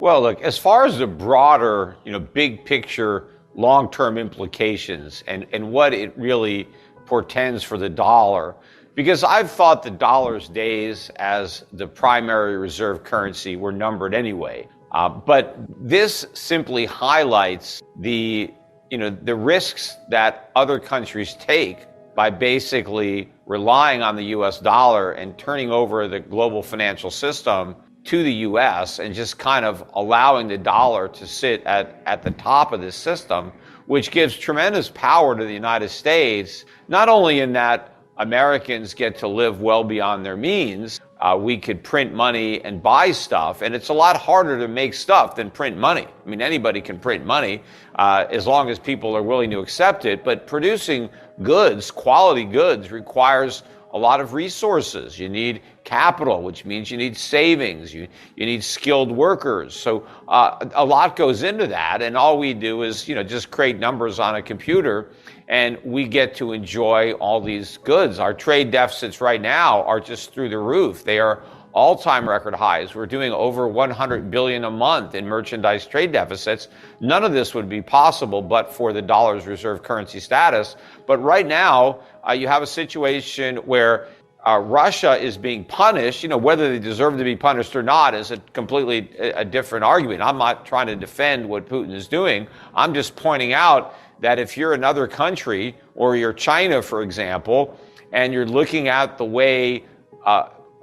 Well, look, as far as the broader, big picture, long-term implications and what it really portends for the dollar, because I've thought the dollar's days as the primary reserve currency were numbered anyway. But this simply highlights the risks that other countries take by basically relying on the US dollar and turning over the global financial system to the US and just kind of allowing the dollar to sit at the top of this system, which gives tremendous power to the United States, not only in that Americans get to live well beyond their means. We could print money and buy stuff, and it's a lot harder to make stuff than print money. I mean, anybody can print money as long as people are willing to accept it, but producing goods, quality goods, requires a lot of resources. You need capital, which means you need savings. You need skilled workers. So a lot goes into that, and all we do is just create numbers on a computer, and we get to enjoy all these goods. Our trade deficits right now are just through the roof. They are all-time record highs. We're doing over $100 billion a month in merchandise trade deficits. None of this would be possible but for the dollar's reserve currency status. But right now, you have a situation where Russia is being punished. Whether they deserve to be punished or not is a completely different argument. I'm not trying to defend what Putin is doing. I'm just pointing out that if you're another country, or you're China, for example, and you're looking at the way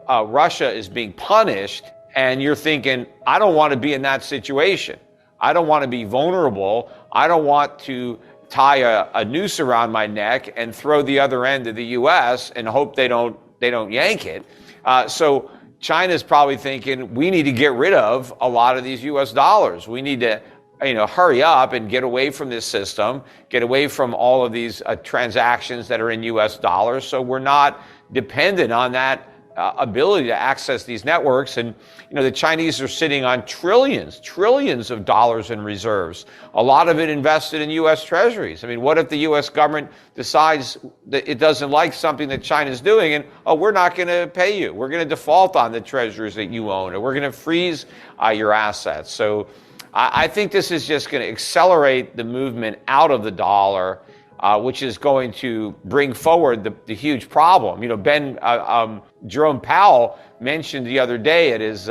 Russia is being punished, and you're thinking, I don't want to be in that situation. I don't want to be vulnerable. I don't want to tie a noose around my neck and throw the other end to the U.S. and hope they don't yank it. So China's probably thinking, we need to get rid of a lot of these U.S. dollars. We need to hurry up and get away from this system, get away from all of these transactions that are in U.S. dollars, so we're not dependent on that ability to access these networks. And the Chinese are sitting on trillions of dollars in reserves, a lot of it invested in U.S. treasuries. I mean, what if the U.S. government decides that it doesn't like something that China's doing, and we're not going to pay you, we're going to default on the treasuries that you own, or we're going to freeze your assets. So I think this is just going to accelerate the movement out of the dollar, which is going to bring forward the huge problem. Jerome Powell mentioned the other day at his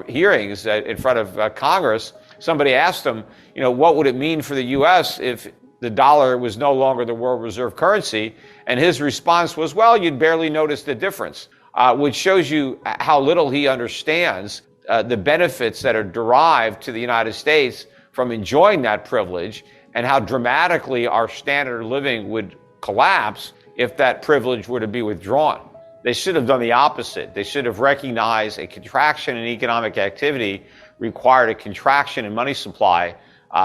hearings in front of Congress, somebody asked him, what would it mean for the U.S. if the dollar was no longer the world reserve currency? And his response was, well, you'd barely notice the difference, which shows you how little he understands the benefits that are derived to the United States from enjoying that privilege, and how dramatically our standard of living would collapse if that privilege were to be withdrawn. They should have done the opposite. They should have recognized a contraction in economic activity required a contraction in money supply,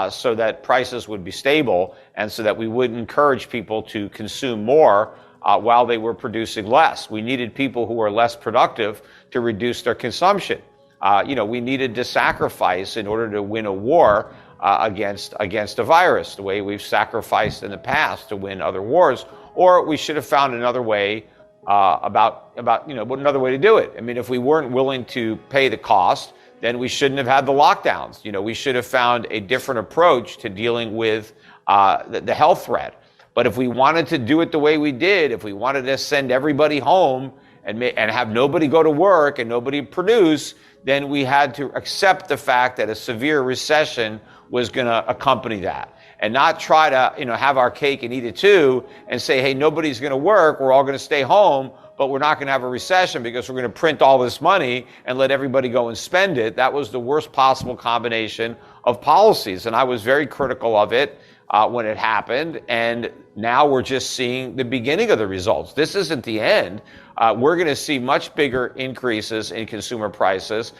so that prices would be stable, and so that we wouldn't encourage people to consume more while they were producing less. We needed people who were less productive to reduce their consumption. We needed to sacrifice in order to win a war against a virus, the way we've sacrificed in the past to win other wars. Or we should have found another way another way to do it. I mean, if we weren't willing to pay the cost, then we shouldn't have had the lockdowns. We should have found a different approach to dealing with the health threat. But if we wanted to do it the way we did, if we wanted to send everybody home and have nobody go to work and nobody produce, then we had to accept the fact that a severe recession was going to accompany that, and not try to have our cake and eat it too, and say, hey, nobody's going to work, we're all going to stay home, but we're not going to have a recession because we're going to print all this money and let everybody go and spend it. That was the worst possible combination of policies, and I was very critical of it when it happened, and now we're just seeing the beginning of the results. This isn't the end. We're going to see much bigger increases in consumer prices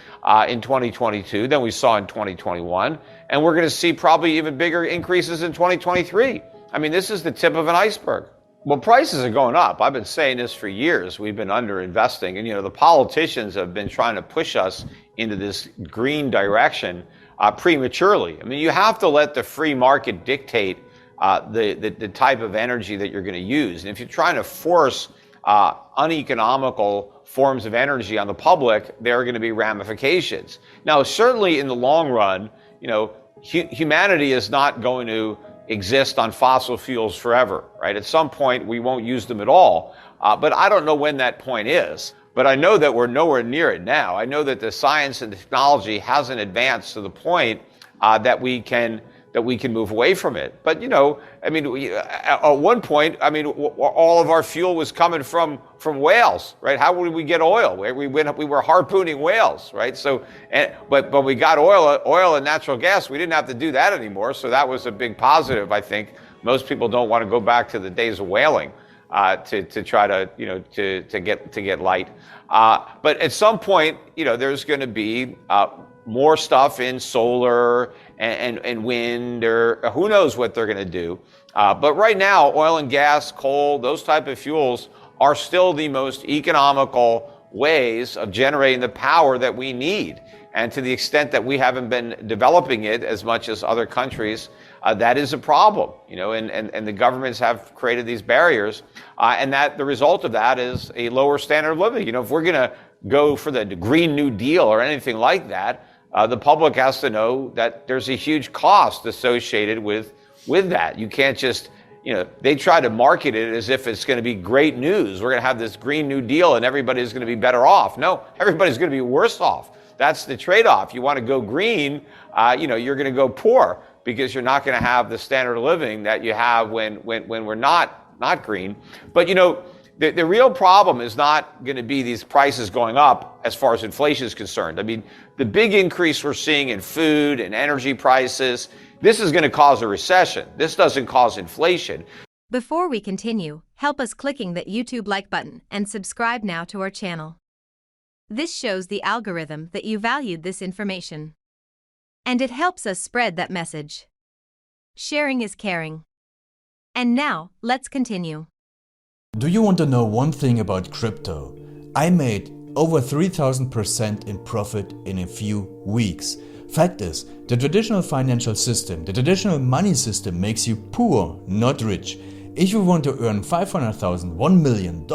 in 2022 than we saw in 2021, and we're going to see probably even bigger increases in 2023. I mean, this is the tip of an iceberg. Well, prices are going up. I've been saying this for years. We've been underinvesting, and the politicians have been trying to push us into this green direction prematurely. I mean, you have to let the free market dictate the type of energy that you're going to use. And if you're trying to force uneconomical forms of energy on the public, there are going to be ramifications. Now, certainly in the long run, humanity is not going to exist on fossil fuels forever, right? At some point, we won't use them at all. But I don't know when that point is. But I know that we're nowhere near it now. I know that the science and technology hasn't advanced to the point that we can move away from it. But at one point, all of our fuel was coming from whales, right? How would we get oil? We were harpooning whales, right? So, but we got oil and natural gas. We didn't have to do that anymore. So that was a big positive. I think most people don't want to go back to the days of whaling to try to get light. But at some point, there's going to be more stuff in solar and wind, or who knows what they're going to do. But right now, oil and gas, coal, those type of fuels are still the most economical ways of generating the power that we need. And to the extent that we haven't been developing it as much as other countries, that is a problem, and the governments have created these barriers, and that the result of that is a lower standard of living. If we're going to go for the Green New Deal or anything like that, the public has to know that there's a huge cost associated with that. You can't just, they try to market it as if it's going to be great news. We're going to have this Green New Deal and everybody's going to be better off. No, everybody's going to be worse off. That's the trade-off. You want to go green, you're going to go poor, because you're not going to have the standard of living that you have when we're not green. But the real problem is not going to be these prices going up as far as inflation is concerned. The big increase we're seeing in food and energy prices, this is going to cause a recession. This doesn't cause inflation. Before we continue, help us clicking that YouTube like button and subscribe now to our channel. This shows the algorithm that you valued this information. And it helps us spread that message. Sharing is caring. And now, let's continue. Do you want to know one thing about crypto? I made over 3,000% in profit in a few weeks. Fact is, the traditional financial system, the traditional money system makes you poor, not rich. If you want to earn $500,000, $1 million,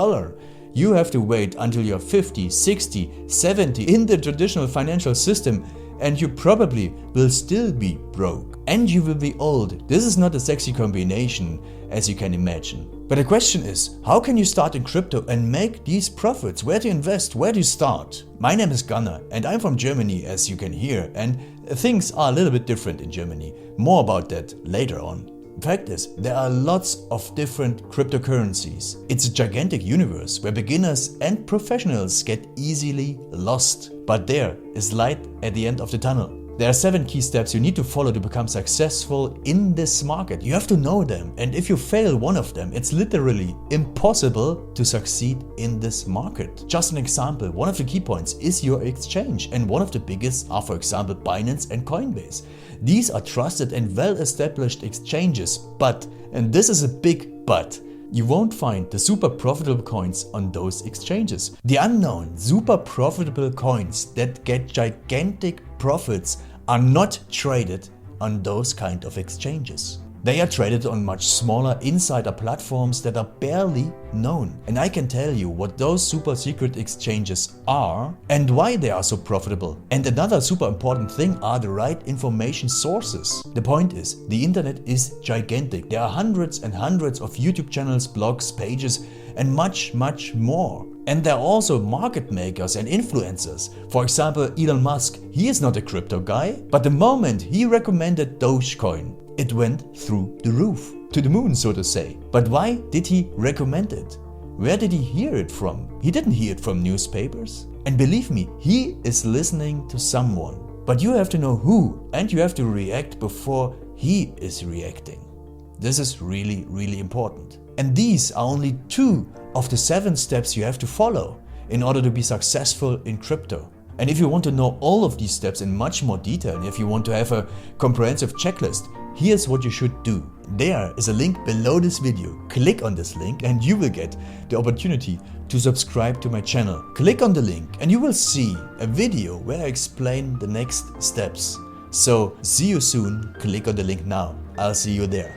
you have to wait until you're 50, 60, 70 in the traditional financial system, and you probably will still be broke. And you will be old. This is not a sexy combination, as you can imagine. But the question is, how can you start in crypto and make these profits? Where to invest? Where to start? My name is Gunnar and I'm from Germany, as you can hear, and things are a little bit different in Germany. More about that later on. Fact is, there are lots of different cryptocurrencies. It's a gigantic universe where beginners and professionals get easily lost. But there is light at the end of the tunnel. There are 7 key steps you need to follow to become successful in this market. You have to know them, and if you fail one of them, it's literally impossible to succeed in this market. Just an example, one of the key points is your exchange, and one of the biggest are, for example, Binance and Coinbase. These are trusted and well-established exchanges, but, and this is a big but, you won't find the super profitable coins on those exchanges. The unknown super profitable coins that get gigantic profits are not traded on those kind of exchanges. They are traded on much smaller insider platforms that are barely known. And I can tell you what those super secret exchanges are and why they are so profitable. And another super important thing are the right information sources. The point is, the internet is gigantic. There are hundreds and hundreds of YouTube channels, blogs, pages, and much more. And there are also market makers and influencers. For example, Elon Musk, he is not a crypto guy, but the moment he recommended Dogecoin, it went through the roof, to the moon, so to say. But why did he recommend it? Where did he hear it from? He didn't hear it from newspapers. And believe me, he is listening to someone. But you have to know who, and you have to react before he is reacting. This is really, really important. And these are only 2 of the 7 steps you have to follow in order to be successful in crypto. And if you want to know all of these steps in much more detail, and if you want to have a comprehensive checklist, here's what you should do. There is a link below this video. Click on this link and you will get the opportunity to subscribe to my channel. Click on the link and you will see a video where I explain the next steps. So see you soon. Click on the link now. I'll see you there.